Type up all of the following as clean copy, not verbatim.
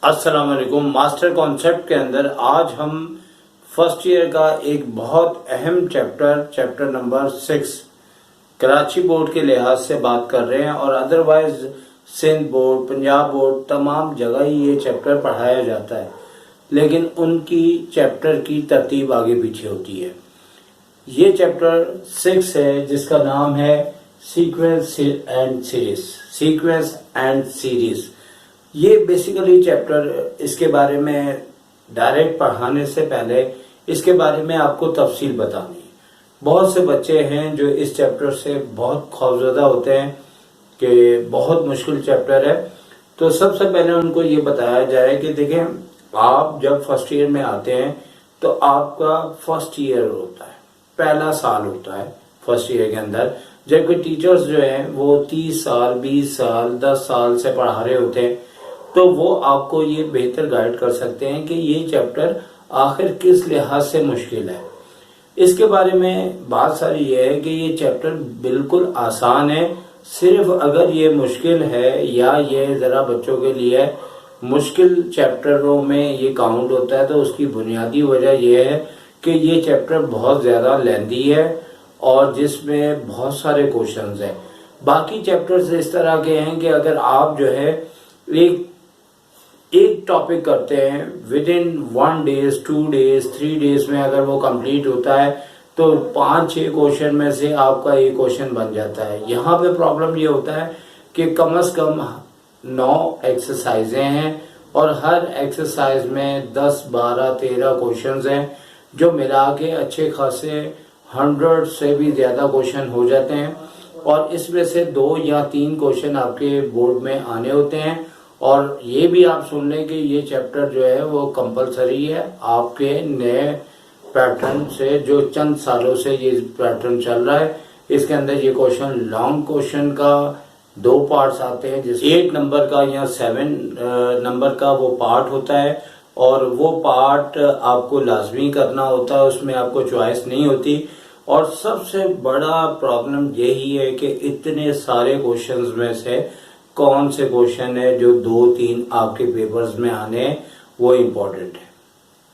अस्सलाम वालेकुम। Master concept के अंदर आज हम फर्स्ट ईयर का एक बहुत अहम चैप्टर नंबर 6 कराची बोर्ड के लिहाज से बात कर रहे हैं और otherwise Sindh board, Punjab board, तमाम जगह ही ये चैप्टर पढ़ाया जाता है, लेकिन उनकी चैप्टर की तरतीब आगे पीछे होती है। ये चैप्टर 6 है जिसका नाम है सीक्वेंस एंड सीरीज। ये बेसिकली चैप्टर, इसके बारे में डायरेक्ट पढ़ाने से पहले इसके बारे में आपको तफसील बतानी है। बहुत से बच्चे हैं जो इस चैप्टर से बहुत खौफजदा होते हैं कि बहुत मुश्किल चैप्टर है। तो सबसे पहले उनको ये बताया जाए कि देखें, आप जब फर्स्ट ईयर में आते हैं तो आपका फर्स्ट ईयर होता है, पहला साल होता है फर्स्ट ईयर के अंदर, जबकि टीचर्स जो हैं वो 30 साल, 20 साल, 10 साल से पढ़ा रहे होते हैं। तो वो आपको ये बेहतर गाइड कर सकते हैं कि ये चैप्टर आखिर किस लिहाज से मुश्किल है। इसके बारे में बात सारी ये है कि ये चैप्टर बिल्कुल आसान है। सिर्फ अगर ये मुश्किल है या ये जरा बच्चों के लिए मुश्किल चैप्टरों में ये काउंट होता है, तो उसकी बुनियादी वजह यह है कि ये चैप्टर बहुत ज्यादा लेंथी है और जिसमें बहुत सारे क्वेश्चंस हैं। बाकी चैप्टर्स इस तरह के हैं कि अगर आप जो है एक टॉपिक करते हैं with in 1 days, 2 days, 3 days में अगर वो कंप्लीट होता है तो 5-6 क्वेश्चन में से आपका एक क्वेश्चन बन जाता है। यहाँ पे प्रॉब्लम ये होता है कि कम से कम 9 एक्सरसाइजें हैं और हर एक्सरसाइज में 10, 12, 13 क्वेश्चंस हैं, जो मिला के अच्छे खासे 100 से भी ज्यादा क्वेश्चन हो जाते हैं। और इसमें से 2 या 3 क्वेश्चन आपके बोर्ड में आने होते हैं। और ये भी आप सुन लें कि ये चैप्टर जो है वो कंपलसरी है आपके नए पैटर्न से, जो चंद सालों से ये पैटर्न चल रहा है। इसके अंदर ये क्वेश्चन, लॉन्ग क्वेश्चन का 2 पार्ट्स आते हैं, जिस 8 नंबर का या 7 नंबर का वो पार्ट होता है और वो पार्ट आपको लाजमी करना होता है, उसमें आपको चॉइस नहीं होती। और सबसे बड़ा प्रॉब्लम यही है कि इतने सारे क्वेश्चंस में से कौन से क्वेश्चन है जो 2-3 आपके पेपर्स में आने हैं वो इम्पोर्टेंट है,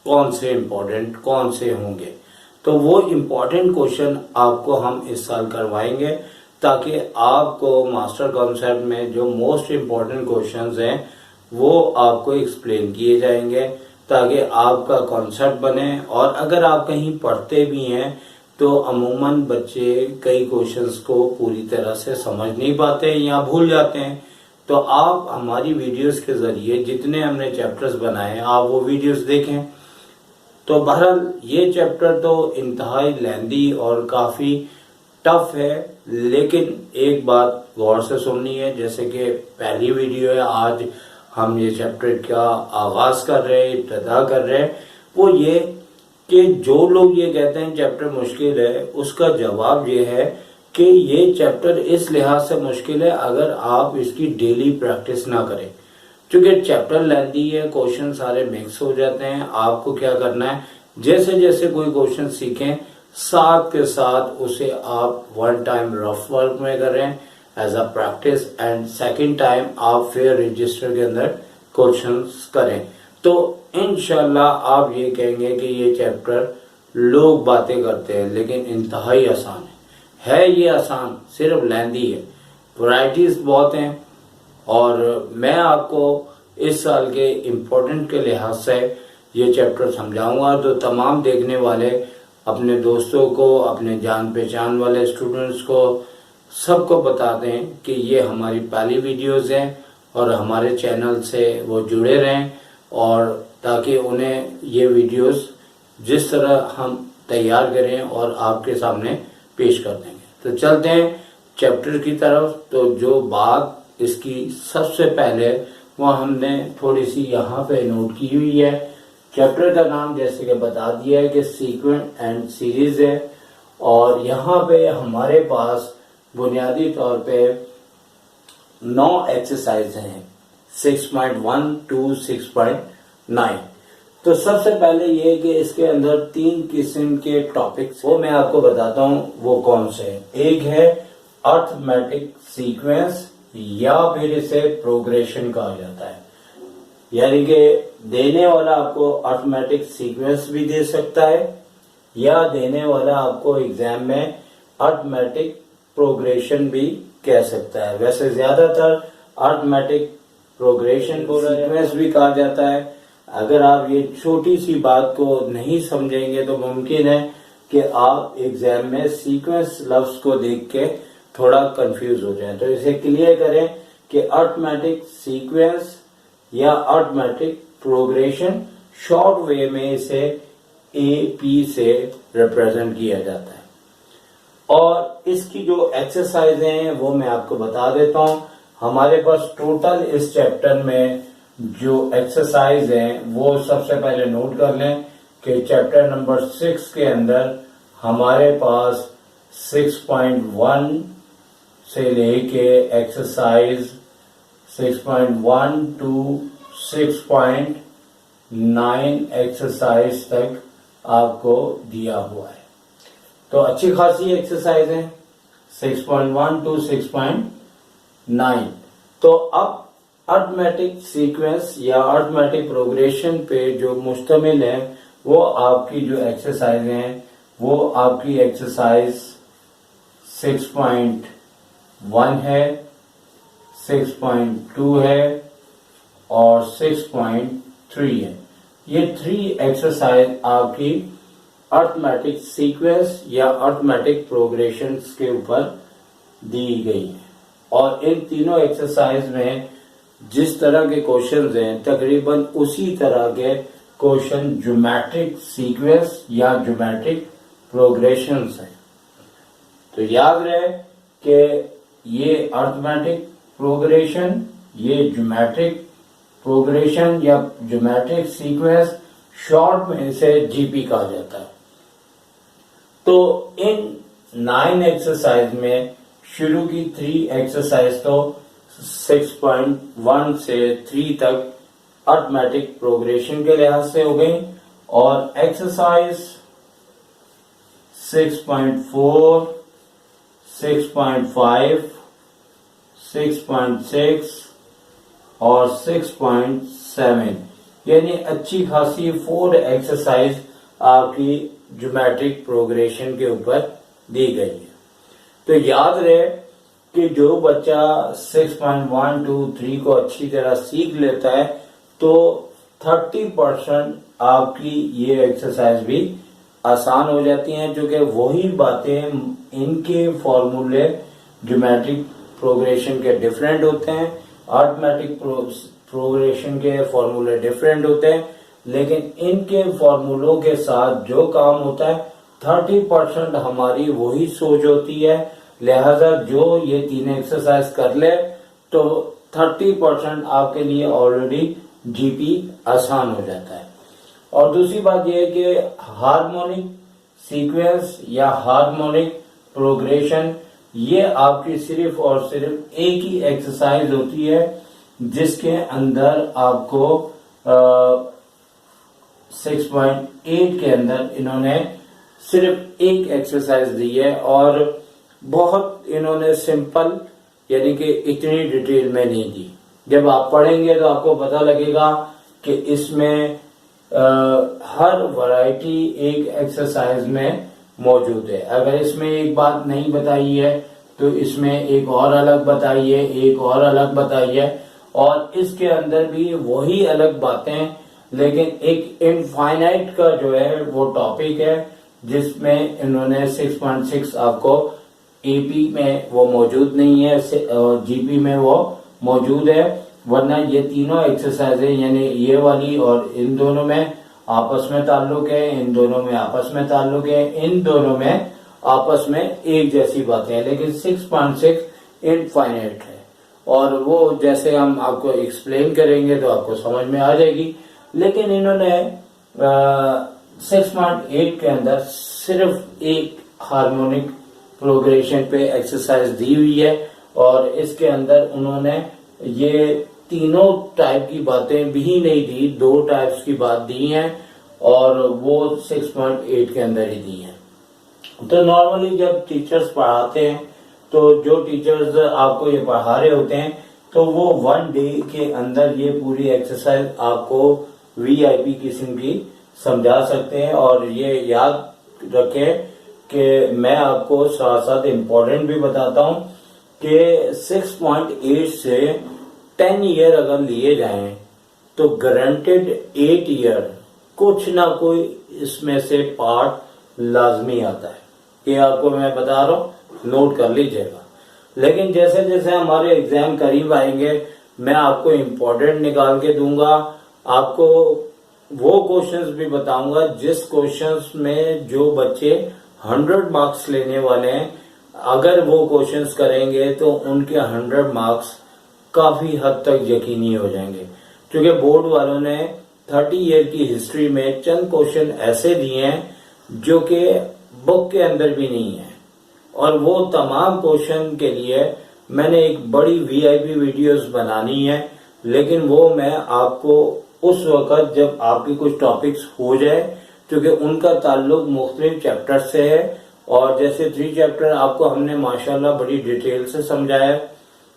कौन से होंगे। तो वो इम्पोर्टेंट क्वेश्चन आपको हम इस साल करवाएंगे ताकि आपको मास्टर कॉन्सेप्ट में जो मोस्ट इम्पोर्टेंट क्वेश्चंस हैं वो आपको एक्सप्लेन किए जाएंगे ताकि आपका कॉन्सेप्ट बने। और अगर आप कहीं पढ़ते भी हैं तो अमूमन बच्चे कई क्वेश्चंस को पूरी तरह से समझ नहीं पाते या भूल जाते हैं। तो आप हमारी वीडियोस के जरिए जितने हमने चैप्टर्स बनाए आप वो वीडियोस देखें। तो बहरहाल ये चैप्टर तो इंतहाई लेंदी और काफी टफ है, लेकिन एक बात गौर से सुननी है, जैसे कि पहली वीडियो है, आज हम ये चैप्टर का आगाज कर रहे हैं, इब्तिदा कर रहे हैं, वो ये कि जो लोग ये कहते हैं चैप्टर मुश्किल है, उसका जवाब ये है कि ये चैप्टर इस लिहाज से मुश्किल है अगर आप इसकी डेली प्रैक्टिस ना करें। क्योंकि चैप्टर लेंथी है, क्वेश्चन सारे मिक्स हो जाते हैं। आपको क्या करना है, जैसे जैसे कोई क्वेश्चन सीखें साथ के साथ उसे आप 1 टाइम रफ वर्क में करें as a practice, and second time आप फेयर रजिस्टर के अंदर क्वेश्चंस करें। तो इंशाल्लाह आप ये कहेंगे कि ये चैप्टर लोग बातें करते हैं लेकिन इंतहाई आसान है। ये आसान, सिर्फ लेंथी है, वैरायटीज बहुत हैं। और मैं आपको इस साल के इम्पोर्टेंट के लिहाज से ये चैप्टर समझाऊंगा। तो तमाम देखने वाले अपने दोस्तों को, अपने जान पहचान वाले स्टूडेंट्स को, सबको बता दें कि ये हमारी पहली वीडियोस हैं और हमारे चैनल से वो जुड़े रहें, और ताकि उन्हें ये वीडियोस जिस तरह हम तैयार करें और आपके सामने पेश कर देंगे। तो चलते हैं चैप्टर की तरफ। तो जो बात इसकी सबसे पहले वो हमने थोड़ी सी यहाँ पे नोट की हुई है। चैप्टर का नाम जैसे कि बता दिया है कि सीक्वेंस एंड सीरीज है, और यहाँ पे हमारे पास बुनियादी तौर पे 9 एक्सरसाइज हैं, 6.1 to 6.9। तो सबसे पहले ये कि इसके अंदर 3 किस्म के टॉपिक्स, वो मैं आपको बताता हूँ वो कौन से हैं। एक है अर्थमेटिक सीक्वेंस या फिर इसे प्रोग्रेशन कहा जाता है। यानी कि देने वाला आपको अर्थमेटिक सीक्वेंस भी दे सकता है या देने वाला आपको एग्जाम में अर्थमेटिक प्रोग्रेशन भी कह सकता है। वैसे ज्यादातर अर्थमेटिक प्रोग्रेशन को सीक्वेंस भी कहा जाता है। अगर आप ये छोटी सी बात को नहीं समझेंगे तो मुमकिन है कि आप एग्जाम में सीक्वेंस लफ्ज को देख के थोड़ा कंफ्यूज हो जाएं। तो इसे क्लियर करें कि अर्थमेटिक सीक्वेंस या अर्थमेटिक प्रोग्रेशन, शॉर्ट वे में इसे AP से रिप्रेजेंट किया जाता है। और इसकी जो एक्सरसाइज हैं वो मैं आपको बता देता हूं। हमारे पास टोटल इस चैप्टर में जो एक्सरसाइज हैं वो सबसे पहले नोट कर लें कि चैप्टर नंबर 6 के अंदर हमारे पास 6.1 से लेके एक्सरसाइज 6.1 टू 6.9 एक्सरसाइज तक आपको दिया हुआ है। तो अच्छी खासी एक्सरसाइज है 6.1 टू 6.9। तो अब अर्थमेटिक सीक्वेंस या अर्थमेटिक प्रोग्रेशन पे जो मुश्तमिल है वो आपकी जो एक्सरसाइज हैं वो आपकी एक्सरसाइज 6.1 है, 6.2 है और 6.3 है। ये 3 एक्सरसाइज आपकी अर्थमेटिक सीक्वेंस या अर्थमेटिक प्रोग्रेशन के ऊपर दी गई है। और इन तीनों एक्सरसाइज में जिस तरह के क्वेश्चंस हैं तकरीबन उसी तरह के क्वेश्चन ज्योमेट्रिक सीक्वेंस या ज्योमेट्रिक प्रोग्रेशंस हैं। तो याद रहे कि ये अर्थमेटिक प्रोग्रेशन, ये ज्योमेट्रिक प्रोग्रेशन या ज्योमेट्रिक सीक्वेंस, शॉर्ट में इसे GP कहा जाता है। तो इन 9 एक्सरसाइज में शुरू की 3 एक्सरसाइज तो 6.1 से 3 तक अर्थमेटिक प्रोग्रेशन के लिहाज से हो गई और एक्सरसाइज 6.4, 6.5, 6.6 और 6.7 यानी अच्छी खासी 4 एक्सरसाइज आपकी ज्योमेट्रिक प्रोग्रेशन के ऊपर दी गई है। तो याद रहे कि जो बच्चा 6.1 टू 3 को अच्छी तरह सीख लेता है तो 30% आपकी ये एक्सरसाइज भी आसान हो जाती हैं, क्योंकि वही बातें, इनके फॉर्मूले ज्योमेट्रिक प्रोग्रेशन के डिफरेंट होते हैं, अर्थमेटिक प्रोग्रेशन के फॉर्मूले डिफरेंट होते हैं, लेकिन इनके फॉर्मूलों के साथ जो काम होता है 30% हमारी वही सोच होती है। लिहाजा जो ये 3 एक्सरसाइज कर ले तो 30% आपके लिए ऑलरेडी GP आसान हो जाता है। और दूसरी बात यह है कि हार्मोनिक सीक्वेंस या हार्मोनिक प्रोग्रेशन ये आपकी सिर्फ और सिर्फ एक ही एक्सरसाइज होती है जिसके अंदर आपको 6.8 के अंदर इन्होंने सिर्फ एक एक्सरसाइज दी है और बहुत इन्होंने सिंपल यानी कि इतनी डिटेल में नहीं दी। जब आप पढ़ेंगे तो आपको पता लगेगा कि इसमें हर वैरायटी एक एक्सरसाइज में मौजूद है। अगर इसमें एक बात नहीं बताई है तो इसमें एक और अलग बताई है, एक और अलग बताई है, और इसके अंदर भी वही अलग बातें, लेकिन एक इनफाइनाइट का जो है वो टॉपिक है जिसमें इन्होंने 6.6 आपको AP में वो मौजूद नहीं है और GP में वो मौजूद है। वरना ये तीनों एक्सरसाइजें यानी ये वाली और इन दोनों में आपस में ताल्लुक है, इन दोनों में आपस में ताल्लुक है, इन दोनों में आपस में एक जैसी बातें हैं, लेकिन 6.6 इनफाइनाइट है और वो जैसे हम आपको एक्सप्लेन करेंगे तो आपको समझ में आ जाएगी। लेकिन इन्होंने 6.8 के अंदर सिर्फ एक हार्मोनिक प्रोग्रेशन पे एक्सरसाइज दी हुई है और इसके अंदर उन्होंने ये तीनों टाइप की बातें भी नहीं दी, 2 टाइप्स की बात दी हैं और वो 6.8 के अंदर ही दी हैं। तो नॉर्मली जब टीचर्स पढ़ाते हैं तो जो टीचर्स आपको ये पढ़ा रहे होते हैं तो वो 1 डे के अंदर ये पूरी एक्सरसाइज आपको वीआईपी किस्म की समझा सकते हैं। और ये याद रखें कि मैं आपको साथ साथ इम्पोर्टेंट भी बताता हूं कि 6.8 से 10 ईयर अगर लिए जाएं तो गारंटेड 8 ईयर कुछ ना कोई इसमें से पार्ट लाजमी आता है। ये आपको मैं बता रहा हूँ, नोट कर लीजिएगा। लेकिन जैसे जैसे हमारे एग्जाम करीब आएंगे मैं आपको इम्पोर्टेंट निकाल के दूंगा, आपको वो क्वेश्चंस भी बताऊंगा जिस क्वेश्चंस में जो बच्चे 100 मार्क्स लेने वाले हैं, अगर वो क्वेश्चंस करेंगे तो उनके 100 मार्क्स काफी हद तक यकीनी हो जाएंगे। क्योंकि बोर्ड वालों ने 30 ईयर की हिस्ट्री में चंद क्वेश्चन ऐसे दिए हैं जो कि बुक के अंदर भी नहीं है, और वो तमाम क्वेश्चन के लिए मैंने एक बड़ी वीआईपी वीडियोस बनानी है। लेकिन वो मैं आपको उस वक्त जब आपकी कुछ टॉपिक्स हो जाए, क्योंकि उनका ताल्लुक मुख्तलिफ चैप्टर से है। और जैसे 3 चैप्टर आपको हमने माशाल्लाह बड़ी डिटेल से समझाया,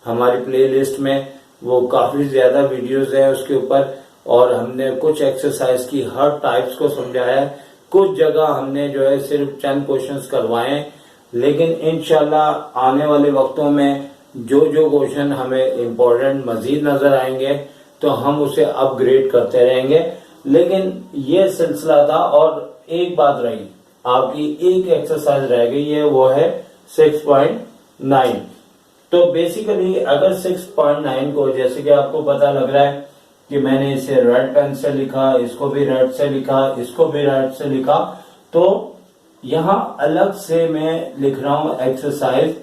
हमारी प्लेलिस्ट में वो काफी ज्यादा वीडियोस है उसके ऊपर, और हमने कुछ एक्सरसाइज की हर टाइप्स को समझाया है। कुछ जगह हमने जो है सिर्फ चंद क्वेश्चंस करवाए, लेकिन इंशाल्लाह आने वाले वक्तों में जो जो क्वेश्चन हमें इम्पोर्टेंट मजीद नजर आएंगे तो हम उसे अपग्रेड करते रहेंगे। लेकिन ये सिलसिला था। और एक बात रही, आपकी एक एक्सरसाइज रह गई है, वो है 6.9। तो बेसिकली अगर 6.9 को, जैसे कि आपको पता लग रहा है कि मैंने इसे रेड पेन से लिखा, इसको भी रेड से लिखा, इसको भी रेड से लिखा, तो यहां अलग से मैं लिख रहा हूं एक्सरसाइज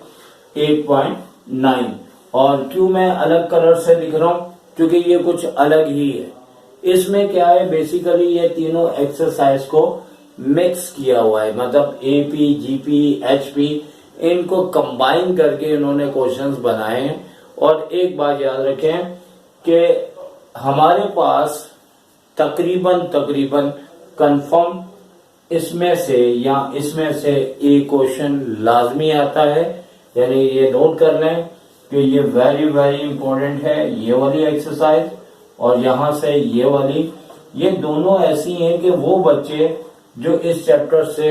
8.9। और क्यों मैं अलग कलर से लिख रहा हूं, क्योंकि ये कुछ अलग ही है। इसमें क्या है, बेसिकली ये तीनों एक्सरसाइज को मिक्स किया हुआ है, मतलब एपी, जीपी, एचपी, इनको कंबाइन करके इन्होंने क्वेश्चंस बनाए हैं। और एक बात याद रखें कि हमारे पास तकरीबन कंफर्म इसमें से एक क्वेश्चन लाजमी आता है। यानी ये नोट कर लें कि ये वेरी वेरी इंपॉर्टेंट है, ये वाली एक्सरसाइज और यहां से ये वाली, ये दोनों ऐसी हैं कि वो बच्चे जो इस चैप्टर से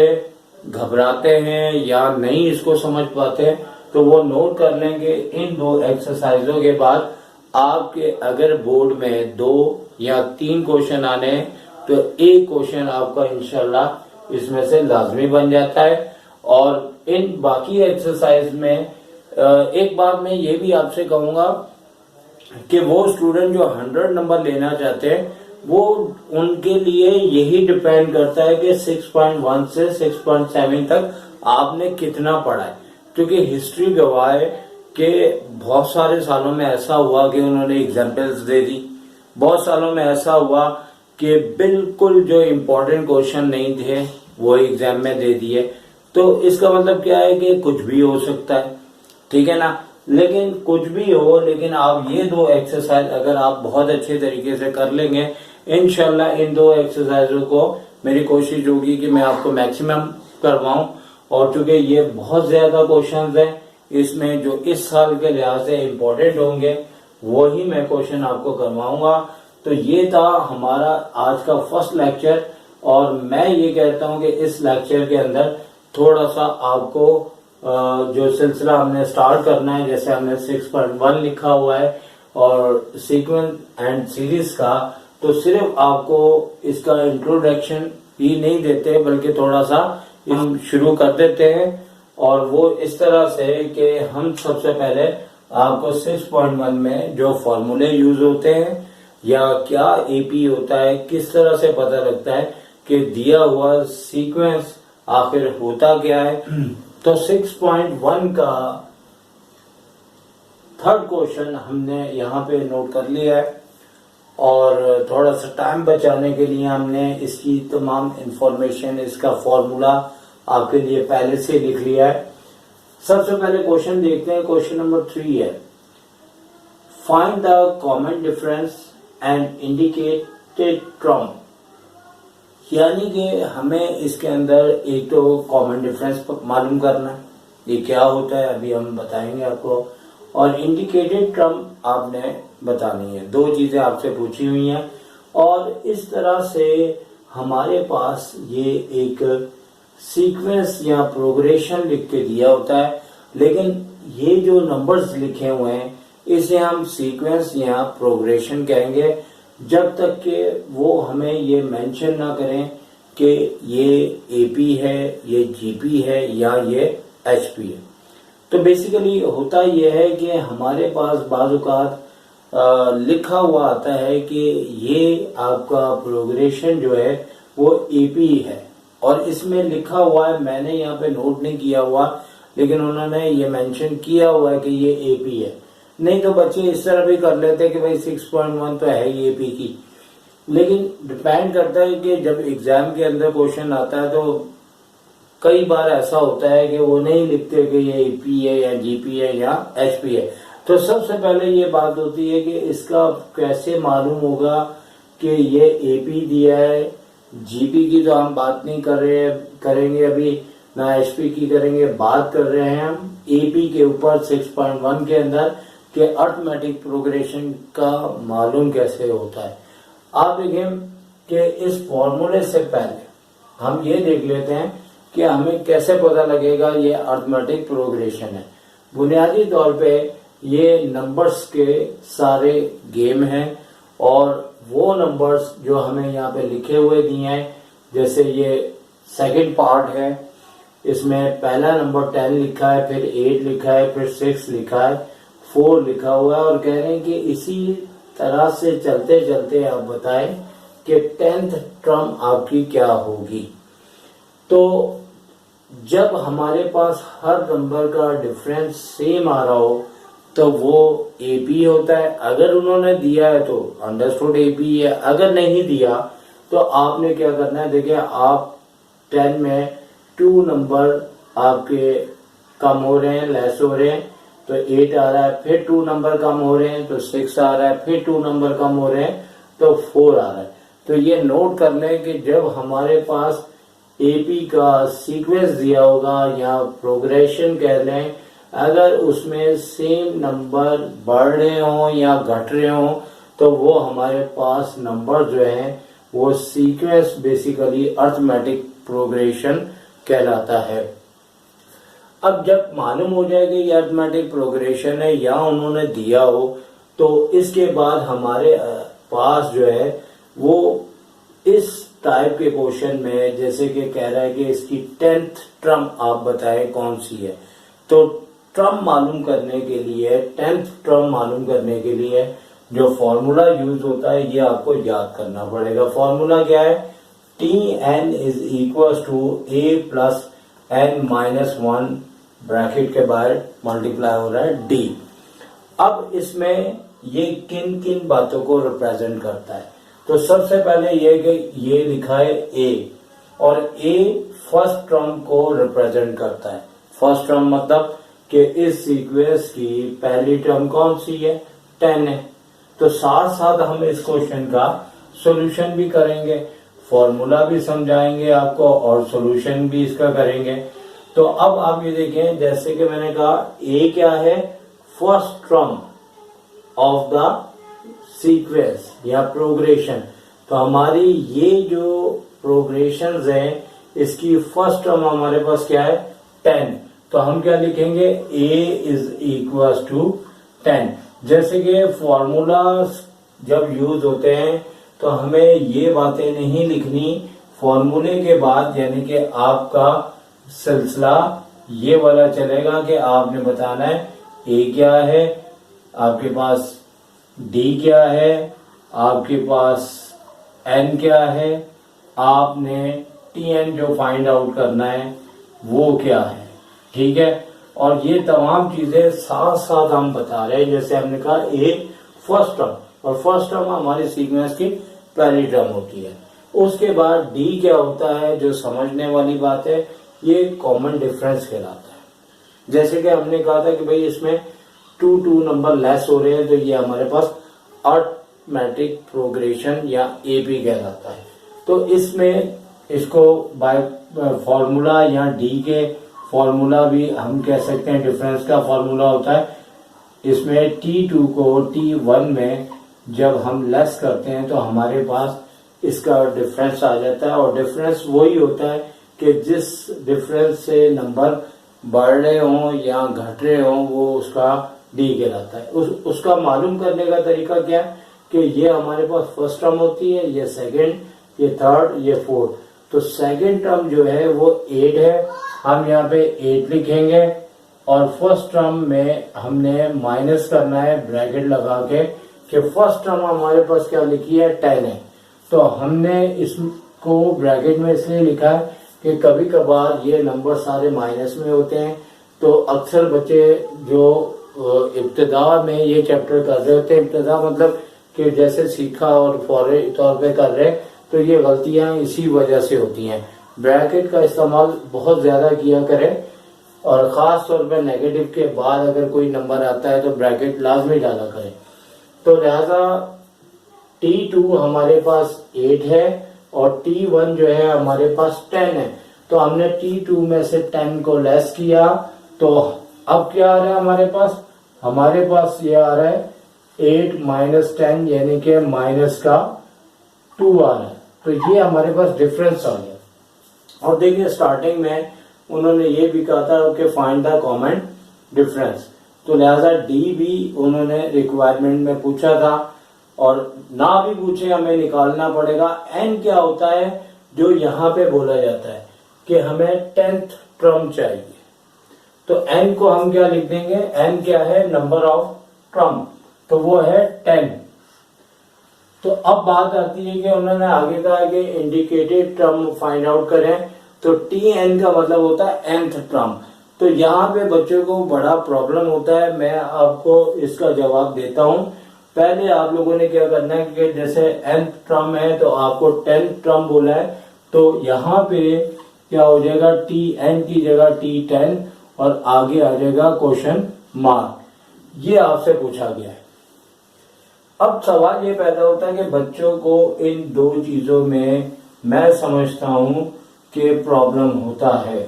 घबराते हैं या नहीं इसको समझ पाते, तो वो नोट कर लेंगे। इन 2 एक्सरसाइजों के बाद आपके अगर बोर्ड में 2 या 3 क्वेश्चन आने तो एक क्वेश्चन आपका इंशाल्लाह इसमें से लाजमी बन जाता है। और इन बाकी एक्सरसाइज में एक बात मैं ये भी आपसे कहूंगा कि वो स्टूडेंट जो 100 नंबर लेना चाहते हैं, वो उनके लिए यही डिपेंड करता है कि 6.1 से 6.7 तक आपने कितना पढ़ा है। क्योंकि हिस्ट्री गवाह है कि बहुत सारे सालों में ऐसा हुआ कि उन्होंने एग्जाम्पल्स दे दी, बहुत सालों में ऐसा हुआ कि बिल्कुल जो इम्पोर्टेंट क्वेश्चन नहीं थे वो एग्जाम में दे दिए। तो इसका मतलब क्या है कि कुछ भी हो सकता है, ठीक है ना। लेकिन कुछ भी हो, लेकिन आप ये 2 एक्सरसाइज अगर आप बहुत अच्छे तरीके से कर लेंगे, इंशाल्लाह इन 2 एक्सरसाइजों को मेरी कोशिश होगी कि मैं आपको मैक्सिमम करवाऊं। और चूंकि ये बहुत ज्यादा क्वेश्चंस हैं, इसमें जो इस साल के लिहाज से इम्पोर्टेंट होंगे वही मैं क्वेश्चन आपको करवाऊंगा। तो ये था हमारा आज का फर्स्ट लेक्चर। और मैं ये कहता हूं कि इस लेक्चर के अंदर थोड़ा सा आपको जो सिलसिला हमने स्टार्ट करना है, जैसे हमने 6.1 लिखा हुआ है और सीक्वेंस एंड सीरीज का, तो सिर्फ आपको इसका इंट्रोडक्शन ही नहीं देते बल्कि थोड़ा सा हम शुरू कर देते हैं। और वो इस तरह से कि हम सबसे पहले आपको 6.1 में जो फॉर्मूले यूज होते हैं या क्या एपी होता है, किस तरह से पता लगता है कि दिया हुआ सीक्वेंस आखिर होता क्या है। तो 6.1 का 3rd क्वेश्चन हमने यहाँ पे नोट कर लिया है। और थोड़ा सा टाइम बचाने के लिए हमने इसकी तमाम इंफॉर्मेशन, इसका फॉर्मूला आपके लिए पहले से लिख लिया है। सबसे पहले क्वेश्चन देखते हैं। क्वेश्चन नंबर 3 है, find the common difference and indicated term. यानी कि हमें इसके अंदर एक तो कॉमन डिफरेंस मालूम करना है, ये क्या होता है अभी हम बताएंगे आपको। और इंडिकेटेड टर्म आपने बतानी है। दो चीजें आपसे पूछी हुई हैं और इस तरह से हमारे पास ये एक सीक्वेंस या प्रोग्रेशन लिख के दिया होता है, लेकिन ये जो नंबर्स लिखे हुए हैं इसे हम सीक्वेंस या प्रोग्रेशन कहेंगे जब तक कि वो हमें ये मेंशन ना करें कि ये एपी है, ये जीपी है या ये एचपी है। तो बेसिकली होता यह है कि हमारे पास बाज़-औक़ात लिखा हुआ आता है कि ये आपका प्रोग्रेशन जो है वो एपी है और इसमें लिखा हुआ है, मैंने यहाँ पे नोट नहीं किया हुआ लेकिन उन्होंने ये मेंशन किया हुआ है कि ये एपी है। नहीं तो बच्चे इस तरह भी कर लेते हैं कि भाई 6.1 तो है ही एपी की, लेकिन डिपेंड करता है कि जब एग्जाम के अंदर क्वेश्चन आता है तो कई बार ऐसा होता है कि वो नहीं लिखते कि ये एपी है या जीपी है या एचपी है। तो सबसे पहले ये बात होती है कि इसका कैसे मालूम होगा कि ये एपी दिया है। जीपी की तो हम बात नहीं करेंगे अभी, ना एचपी की करेंगे, बात कर रहे हैं हम एपी के ऊपर 6.1 के अंदर कि अर्थमेटिक प्रोग्रेशन का मालूम कैसे होता है। आप देखें कि इस फॉर्मूले से पहले हम ये देख लेते हैं कि हमें कैसे पता लगेगा ये अर्थमेटिक प्रोग्रेशन है। बुनियादी तौर पे ये नंबर्स के सारे गेम हैं और वो नंबर्स जो हमें यहाँ पे लिखे हुए दिए हैं, जैसे ये सेकंड पार्ट है, इसमें पहला नंबर 10 लिखा है, फिर 8 लिखा है, फिर 6 लिखा है, 4 लिखा हुआ है और कह रहे हैं कि इसी तरह से चलते चलते आप बताएं कि 10th टर्म आपकी क्या होगी। तो जब हमारे पास हर नंबर का डिफरेंस सेम आ रहा हो तो वो एपी होता है। अगर उन्होंने दिया है तो अंडरस्टूड एपी है, अगर नहीं दिया तो आपने क्या करना है, देखिए आप 10 में 2 नंबर आपके कम हो रहे हैं, लेस हो रहे हैं, तो 8 आ रहा है, फिर 2 नंबर कम हो रहे हैं तो 6 आ रहा है, फिर 2 नंबर कम हो रहे हैं तो 4 आ रहा है। तो ये नोट कर लें कि जब हमारे पास एपी का सीक्वेंस दिया होगा या प्रोग्रेशन कह लें, अगर उसमें सेम नंबर बढ़ रहे हों या घट रहे हों तो वो हमारे पास नंबर जो हैं वो सीक्वेंस बेसिकली अर्थमेटिक प्रोग्रेशन कहलाता है। अब जब मालूम हो जाए कि ये अर्थमेटिक प्रोग्रेशन है या उन्होंने दिया हो तो इसके बाद हमारे पास जो है वो इस टाइप के क्वेश्चन में जैसे कि कह रहा है कि इसकी 10th टर्म आप बताएं कौन सी है। तो टर्म मालूम करने के लिए, 10th टर्म मालूम करने के लिए जो फॉर्मूला यूज होता है ये आपको याद करना पड़ेगा। फॉर्मूला क्या है, Tn is equal to a plus n minus 1 bracket के बाहर मल्टीप्लाई हो रहा है d। अब इसमें ये किन किन बातों को रिप्रेजेंट करता है, तो सबसे पहले ये लिखा है a और a फर्स्ट टर्म को रिप्रेजेंट करता है। फर्स्ट टर्म मतलब कि इस सीक्वेंस की पहली टर्म कौन सी है, 10 है। तो साथ साथ हम इस क्वेश्चन का सॉल्यूशन भी करेंगे, फॉर्मूला भी समझाएंगे आपको और सॉल्यूशन भी इसका करेंगे। तो अब आप ये देखें, जैसे कि मैंने कहा a क्या है, first term of the sequence या प्रोग्रेशन। तो हमारी ये जो प्रोग्रेशंस हैं इसकी फर्स्ट टर्म हमारे पास क्या है, 10। तो हम क्या लिखेंगे, a इज इक्वल टू 10। जैसे कि फॉर्मूला जब यूज होते हैं तो हमें ये बातें नहीं लिखनी फॉर्मूले के बाद, यानी कि आपका सिलसिला ये वाला चलेगा कि आपने बताना है a क्या है, आपके पास d क्या है, आपके पास n क्या है, आपने Tn जो फाइंड आउट करना है वो क्या है, ठीक है। और ये तमाम चीजें साथ साथ हम बता रहे हैं। जैसे हमने कहा a फर्स्ट टर्म, और फर्स्ट टर्म हमारी सीक्वेंस की पहली टर्म होती है। उसके बाद d क्या होता है, जो समझने वाली बात है, ये कॉमन डिफरेंस कहलाता है। जैसे कि हमने कहा था कि भाई इसमें 2 नंबर लेस हो रहे हैं तो ये हमारे पास अर्थमेटिक प्रोग्रेशन या एपी कहलाता है। तो इसमें इसको बाय फॉर्मूला या डी के फॉर्मूला भी हम कह सकते हैं। डिफरेंस का फॉर्मूला होता है इसमें T2 को T1 में जब हम लेस करते हैं तो हमारे पास इसका डिफरेंस आ जाता है, और डिफरेंस वही होता है कि जिस डिफरेंस से नंबर बढ़ रहे हों या घट रहे हों वो उसका डी कहलाता है। उसका मालूम करने का तरीका क्या है कि ये हमारे पास फर्स्ट टर्म होती है, ये सेकंड, ये थर्ड, ये फोर्थ। तो सेकंड टर्म जो है वो 8 है, हम यहाँ पे 8 लिखेंगे, और फर्स्ट टर्म में हमने माइनस करना है ब्रैकेट लगा के कि फर्स्ट टर्म हमारे पास क्या लिखी है 10 है। तो हमने इसको ब्रैकेट में इसलिए लिखा है कि कभी कभार ये नंबर सारे माइनस में होते हैं, तो अक्सर बच्चे जो इब्तिदा में ये चैप्टर कर रहे होते हैं, इब्तिदा मतलब कि जैसे सीखा और फौरी तौर पे कर रहे, तो ये गलतियां इसी वजह से होती हैं। ब्रैकेट का इस्तेमाल बहुत ज्यादा किया करें, और ख़ास तौर पर नेगेटिव के बाद अगर कोई नंबर आता है तो ब्रैकेट लाजमी डाला करें। तो लिहाजा T2 हमारे पास 8 है और T1 जो है हमारे पास 10 है। तो हमने T2 में से 10 को लेस किया, तो अब क्या आ रहा है हमारे पास ये आ रहा है 8 माइनस 10 यानी कि माइनस का 2 आ रहा है। तो ये हमारे पास डिफरेंस आ गया। और देखिए स्टार्टिंग में उन्होंने ये भी कहा था कि फाइंड द कॉमन डिफरेंस, तो लिहाजा डी भी उन्होंने रिक्वायरमेंट में पूछा था, और ना भी पूछे हमें निकालना पड़ेगा। एन क्या होता है जो यहाँ पे बोला जाता है कि हमें 10th टर्म चाहिए, तो एन को हम क्या लिख देंगे, एन क्या है नंबर ऑफ टर्म, तो वो है 10। तो अब बात आती है कि उन्होंने आगे कहा कि इंडिकेटेड टर्म फाइंड आउट करें, तो टी एन का मतलब होता है nth टर्म। तो यहाँ पे बच्चों को बड़ा प्रॉब्लम होता है, मैं आपको इसका जवाब देता हूँ। पहले आप लोगों ने क्या करना है कि जैसे nth टर्म है तो आपको 10th टर्म बोला है, तो यहाँ पे क्या हो जाएगा टी एन की जगह T10 और आगे आ जाएगा क्वेश्चन मार्क। ये आपसे पूछा गया है। अब सवाल ये पैदा होता है कि बच्चों को इन दो चीजों में मैं समझता हूं कि प्रॉब्लम होता है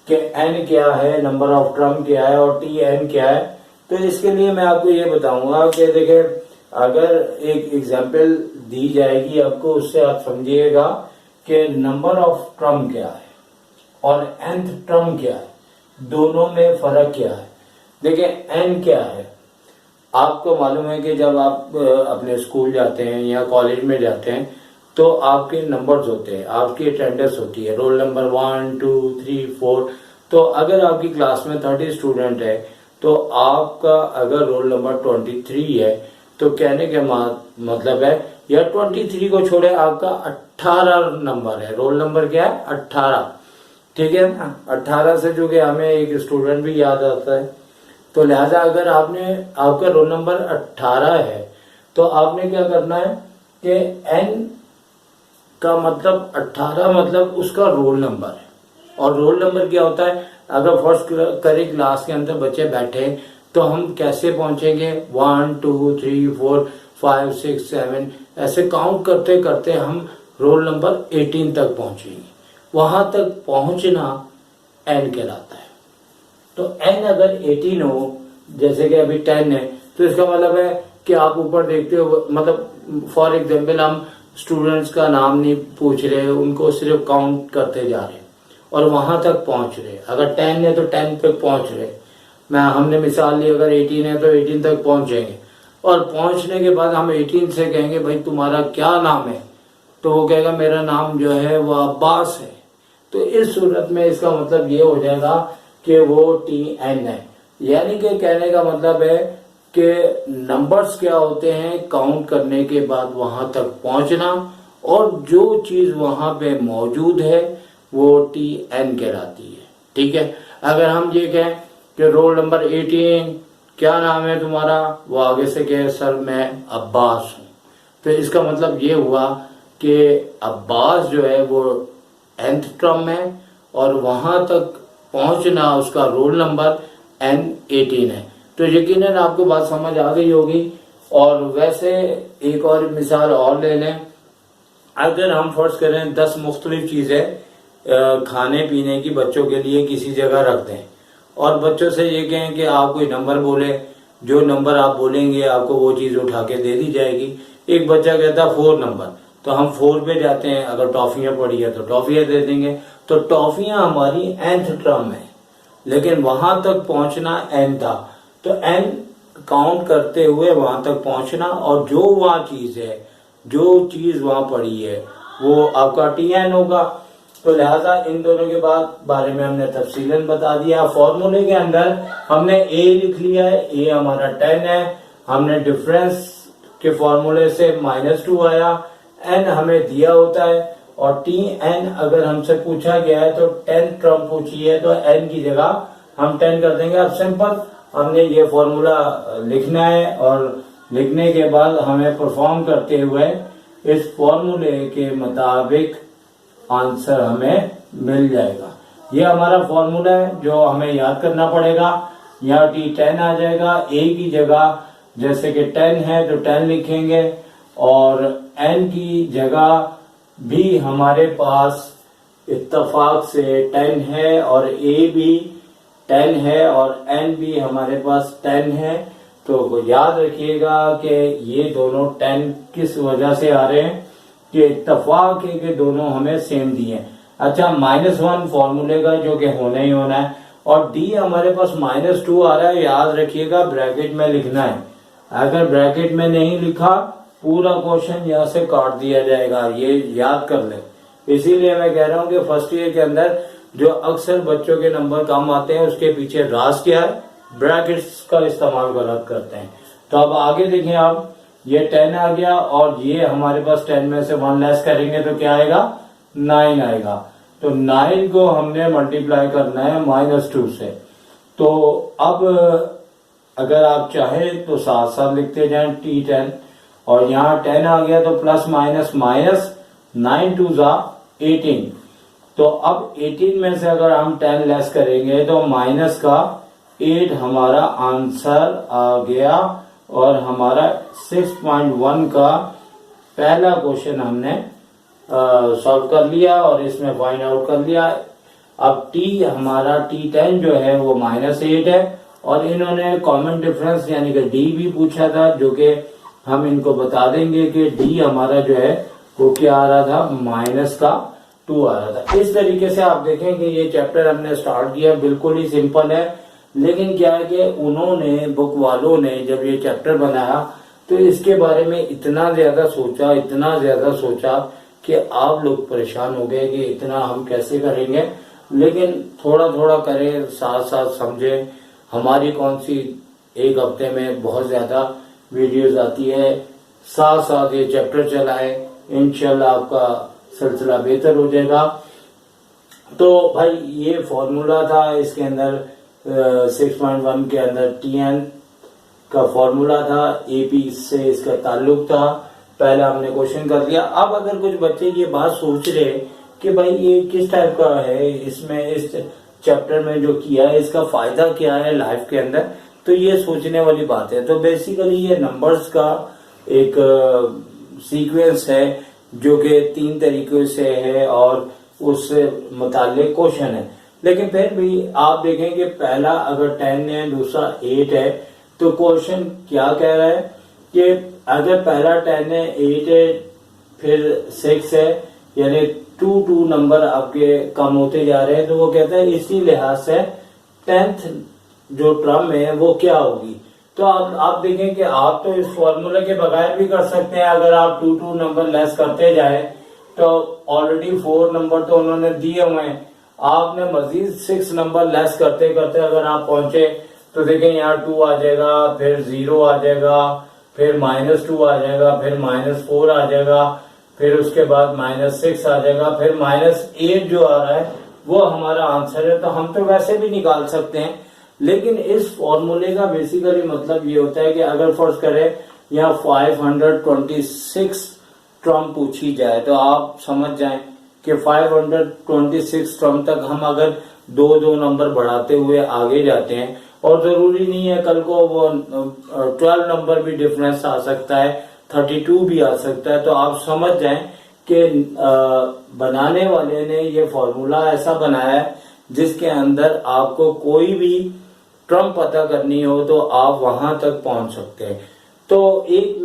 कि एन क्या है, नंबर ऑफ टर्म क्या है और टी एन क्या है। तो इसके लिए मैं आपको ये बताऊंगा कि देखिए अगर एक एग्जाम्पल दी जाएगी आपको, उससे आप समझिएगा कि नंबर ऑफ टर्म क्या है और nth टर्म क्या है, दोनों में फर्क क्या है। देखिए एन क्या है, आपको मालूम है कि जब आप अपने स्कूल जाते हैं या कॉलेज में जाते हैं तो आपके नंबर्स होते हैं, आपकी अटेंडेंस होती है, रोल नंबर 1 2 3 4। तो अगर आपकी क्लास में 30 स्टूडेंट है तो आपका अगर रोल नंबर 23 है तो कहने के मतलब है, या 23 को छोड़े आपका 18 नंबर है, रोल नंबर क्या है 18, ठीक है ना। 18 से जो कि हमें एक स्टूडेंट भी याद आता है। तो लिहाजा अगर आपका रोल नंबर 18 है तो आपने क्या करना है कि एन का मतलब 18 मतलब उसका रोल नंबर है, और रोल नंबर क्या होता है, अगर फर्स्ट करे क्लास के अंदर बच्चे बैठे तो हम कैसे पहुंचेंगे 1 2 3 4 5 6 7 ऐसे काउंट करते करते हम रोल नंबर 18 तक पहुंचेंगे। वहां तक पहुंचना एन कहलाता है। तो एन अगर 18 हो, जैसे कि अभी 10 है, तो इसका मतलब है कि आप ऊपर देखते हो, मतलब फॉर एग्जाम्पल हम स्टूडेंट्स का नाम नहीं पूछ रहे, उनको सिर्फ काउंट करते जा रहे और वहां तक पहुंच रहे। अगर 10 है तो 10 तक पहुंच रहे। हमने मिसाल ली, अगर 18 है तो 18 तक पहुंचेंगे, और पहुंचने के बाद हम 18 से कहेंगे भाई तुम्हारा क्या नाम है, तो वो कहेगा मेरा नाम जो है वो अब्बास है। तो इस सूरत में इसका मतलब ये हो जाएगा कि वो T-N है। यानी कि कहने का मतलब है कि नंबर्स क्या होते हैं, काउंट करने के बाद वहां तक पहुंचना, और जो चीज वहां पे मौजूद है वो T-N कहलाती है। ठीक है, अगर हम ये कहें कि रोल नंबर 18 क्या नाम है तुम्हारा, वो आगे से कहे सर मैं अब्बास हूं, तो इसका मतलब ये हुआ कि अब्बास जो है वो nth टर्म है और वहां तक पहुंचना उसका रोल नंबर N18 है। तो यकीनन आपको बात समझ आ गई होगी। और वैसे एक और मिसाल और ले लें, अगर हम फर्ज करें 10 मुख्तलिफ चीजें खाने पीने की बच्चों के लिए किसी जगह रख दें और बच्चों से ये कहें कि आप कोई नंबर बोले, जो नंबर आप बोलेंगे आपको वो चीज उठा के दे दी जाएगी। एक बच्चा कहता है 4 नंबर, तो हम 4 पे जाते हैं, अगर टॉफियां पड़ी है तो टॉफियां दे देंगे। तो टॉफियां हमारी nth टर्म है, लेकिन वहां तक पहुंचना n था, तो n काउंट करते हुए वहां तक पहुंचना, और जो वहां चीज है, जो चीज वहां पड़ी है वो आपका tn होगा। तो लिहाजा इन दोनों के बारे में हमने तफसीलन बता दिया। फॉर्मूले के अंदर हमने a लिख लिया है, a हमारा 10 है, हमने डिफरेंस के फॉर्मूले से -2 आया, n हमें दिया होता है, और tn अगर हमसे पूछा गया है तो 10 टर्म पूछी है तो n की जगह हम 10 कर देंगे। अब सिंपल हमने ये फॉर्मूला लिखना है, और लिखने के बाद हमें परफॉर्म करते हुए इस फॉर्मूले के मुताबिक आंसर हमें मिल जाएगा। ये हमारा फॉर्मूला है जो हमें याद करना पड़ेगा। यहाँ t10 आ जाएगा, a की जगह जैसे कि 10 है तो 10 लिखेंगे, और n की जगह भी हमारे पास इत्तेफाक से 10 है, और a भी 10 है, और n भी हमारे पास 10 है। तो याद रखिएगा कि ये दोनों 10 किस वजह से आ रहे हैं, कि इत्तेफाक है कि दोनों हमें सेम दिए हैं। अच्छा, -1 फॉर्मूले का जो कि होना ही होना है, और d हमारे पास -2 आ रहा है, याद रखिएगा ब्रैकेट में लिखना है। अगर ब्रैकेट में नहीं लिखा पूरा क्वेश्चन यहाँ से काट दिया जाएगा, ये याद कर ले। इसीलिए मैं कह रहा हूँ कि फर्स्ट ईयर के अंदर जो अक्सर बच्चों के नंबर कम आते हैं उसके पीछे राज क्या है, ब्रैकेट्स का इस्तेमाल गलत करते हैं। तो अब आगे देखें आप, ये 10 आ गया, और ये हमारे पास 10 में से 1 लेस करेंगे तो क्या आएगा, 9 आएगा। तो 9 को हमने मल्टीप्लाई करना है -2 से। तो अब अगर आप चाहें तो साथ साथ लिखते जाएं t10, और यहाँ 10 आ गया तो प्लस माइनस माइनस, 9 2 18। तो अब 18 में से अगर हम 10 लेस करेंगे तो माइनस का 8 हमारा आंसर आ गया, और हमारा 6.1 का पहला क्वेश्चन हमने सॉल्व कर लिया और इसमें फाइंड आउट कर लिया। अब t हमारा t10 जो है वो -8 है, और इन्होंने कॉमन डिफरेंस यानी कि d भी पूछा था, जो कि हम इनको बता देंगे कि d हमारा जो है वो क्या आ रहा था, -2 आ रहा था। इस तरीके से आप देखें कि ये चैप्टर हमने स्टार्ट किया, बिल्कुल ही सिंपल है, लेकिन क्या है कि उन्होंने बुक वालों ने जब ये चैप्टर बनाया तो इसके बारे में इतना ज्यादा सोचा कि आप लोग परेशान हो गए कि इतना हम कैसे करेंगे। लेकिन थोड़ा थोड़ा करें, साथ साथ समझें। हमारी कौन सी एक हफ्ते में बहुत ज्यादा वीडियोस आती है, साथ साथ ये चैप्टर चलाएं, इंशाल्लाह आपका सिलसिला बेहतर हो जाएगा। तो भाई ये फॉर्मूला था, इसके अंदर 6.1 के अंदर tn का फॉर्मूला था, AP से इसका ताल्लुक था। पहले हमने क्वेश्चन कर लिया। अब अगर कुछ बच्चे ये बात सोच रहे कि भाई ये किस टाइप का है, इसमें इस चैप्टर में जो किया है इसका फायदा क्या है लाइफ के अंदर, तो ये सोचने वाली बात है। तो बेसिकली ये नंबर्स का एक सीक्वेंस है जो कि 3 तरीकों से है और उससे मुताल्लिक क्वेश्चन है। लेकिन फिर भी आप देखें कि पहला अगर 10 है, दूसरा 8 है, तो क्वेश्चन क्या कह रहा है कि अगर पहला 10 है, 8 है, फिर 6 है, यानी 2 नंबर आपके कम होते जा रहे हैं, तो वो कहता है इसी लिहाज से 10th जो टर्म है वो क्या होगी। तो आप देखें कि आप तो इस फॉर्मूले के बगैर भी कर सकते हैं। अगर आप 2 नंबर लेस करते जाए तो ऑलरेडी 4 नंबर तो उन्होंने दिए हुए हैं, आपने मजीद 6 नंबर लेस करते करते अगर आप पहुंचे तो देखें यहाँ 2 आ जाएगा, फिर 0 आ जाएगा, फिर -2 आ जाएगा, फिर -4 आ जाएगा, फिर उसके बाद -6 आ जाएगा, फिर -8 जो आ रहा है वो हमारा आंसर है। तो हम तो वैसे भी निकाल सकते हैं, लेकिन इस फॉर्मूले का बेसिकली मतलब ये होता है कि अगर फर्ज करें यहाँ 526 टर्म पूछी जाए तो आप समझ जाएं कि 526 टर्म तक हम अगर 2 नंबर बढ़ाते हुए आगे जाते हैं, और जरूरी नहीं है कल को वो 12 नंबर भी डिफरेंस आ सकता है, 32 भी आ सकता है। तो आप समझ जाएं कि बनाने वाले ने ये फॉर्मूला ऐसा बनाया है जिसके अंदर आपको कोई भी टर्म पता करनी हो तो आप वहां तक पहुंच सकते हैं। तो एक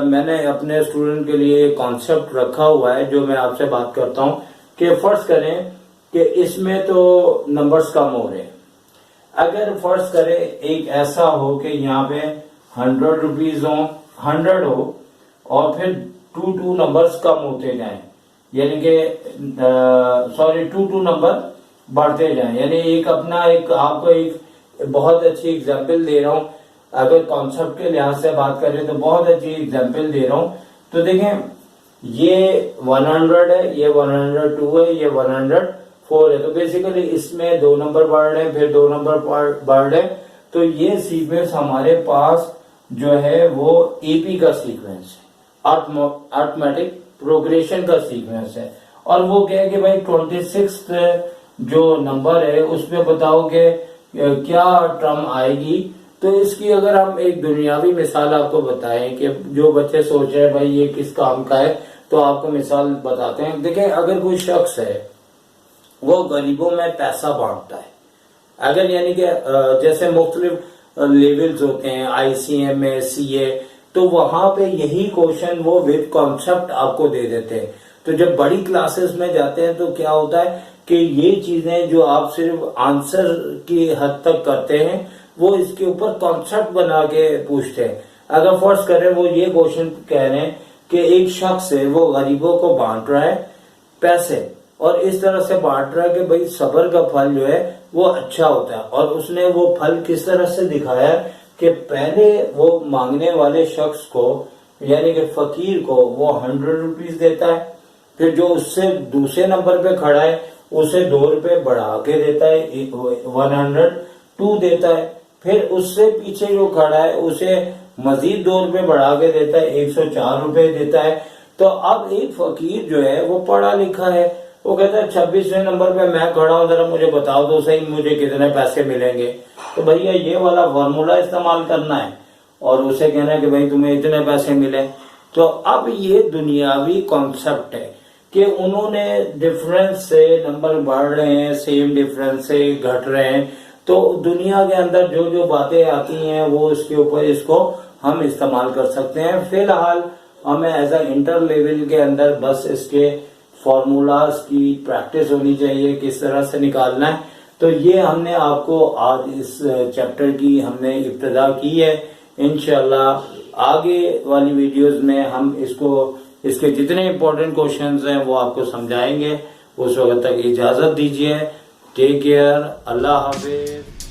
मैंने अपने स्टूडेंट के लिए कॉन्सेप्ट रखा हुआ है जो मैं आपसे बात करता हूं कि फर्ज करें कि इसमें तो नंबर्स कम हो रहे हैं। अगर फर्ज करें एक ऐसा हो कि यहाँ पे 100 रुपीज हो, 100 हो और फिर 2 नंबर्स कम होते जाएं, यानी कि सॉरी 2 नंबर बढ़ते जाएं, यानी एक आपको एक बहुत अच्छी एग्जांपल दे रहा हूं। अगर कॉन्सेप्ट के लिहाज से बात करें तो बहुत अच्छी एग्जांपल दे रहा हूं। तो देखें ये 100 है, ये 102 है, ये 104 है। तो बेसिकली इसमें 2 नंबर बढ़ रहे हैं, फिर 2 नंबर बढ़ रहे हैं। तो ये सीक्वेंस हमारे पास जो है वो एपी का सीक्वेंस है, अर्थमेटिक प्रोग्रेशन का सीक्वेंस है। और वो क्या है कि भाई 26 जो नंबर है उसमें बताओ कि क्या टर्म आएगी। तो इसकी अगर हम एक दुनियावी मिसाल आपको बताएं कि जो बच्चे सोच रहे हैं भाई ये किस काम का है, तो आपको मिसाल बताते हैं। देखें अगर कोई शख्स है वो गरीबों में पैसा बांटता है, अगर यानी कि जैसे मुख्तलिफ लेवल्स होते हैं ICMA CA, तो वहां पे यही क्वेश्चन वो विद कॉन्सेप्ट आपको दे देते हैं। तो जब बड़ी क्लासेस में जाते हैं तो क्या होता है कि ये चीजें जो आप सिर्फ आंसर की हद तक करते हैं वो इसके ऊपर कॉन्सेप्ट बना के पूछते हैं। अगर फर्ज करें वो ये क्वेश्चन कह रहे हैं कि एक शख्स है वो गरीबों को बांट रहा है पैसे, और इस तरह से बांट रहा है कि भाई सब्र का फल जो है वो अच्छा होता है। और उसने वो फल किस तरह से दिखाया कि पहले वो मांगने वाले शख्स को यानी कि फकीर को वो 100 रुपीज देता है, फिर जो उससे दूसरे नंबर पे खड़ा है उसे 2 रुपए बढ़ा के देता है, 102 देता है, फिर उससे पीछे जो खड़ा है उसे मजीद 2 रुपए बढ़ा के देता है, 104 रुपए देता है। तो अब एक फकीर जो है वो पढ़ा लिखा है, वो कहता है 26वें नंबर पे मैं खड़ा हूं, जरा मुझे बताओ तो सही मुझे कितने पैसे मिलेंगे। तो भैया ये वाला फॉर्मूला इस्तेमाल करना है और उसे कहना है कि भाई तुम्हें इतने पैसे मिले। तो अब ये दुनियावी कॉन्सेप्ट है कि उन्होंने डिफरेंस से नंबर बढ़ रहे हैं, सेम डिफरेंस से घट रहे हैं। तो दुनिया के अंदर जो जो बातें आती हैं वो इसके ऊपर इसको हम इस्तेमाल कर सकते हैं। फिलहाल हमें एज अ इंटर लेवल के अंदर बस इसके फॉर्मूलाज की प्रैक्टिस होनी चाहिए, किस तरह से निकालना है। तो ये हमने आपको आज इस चैप्टर की हमने इब्तिदा की है। इंशाल्लाह आगे वाली वीडियोस में हम इसके जितने इंपॉर्टेंट क्वेश्चंस हैं वो आपको समझाएंगे। उस वक्त तक इजाजत दीजिए। टेक केयर, अल्लाह हाफिज।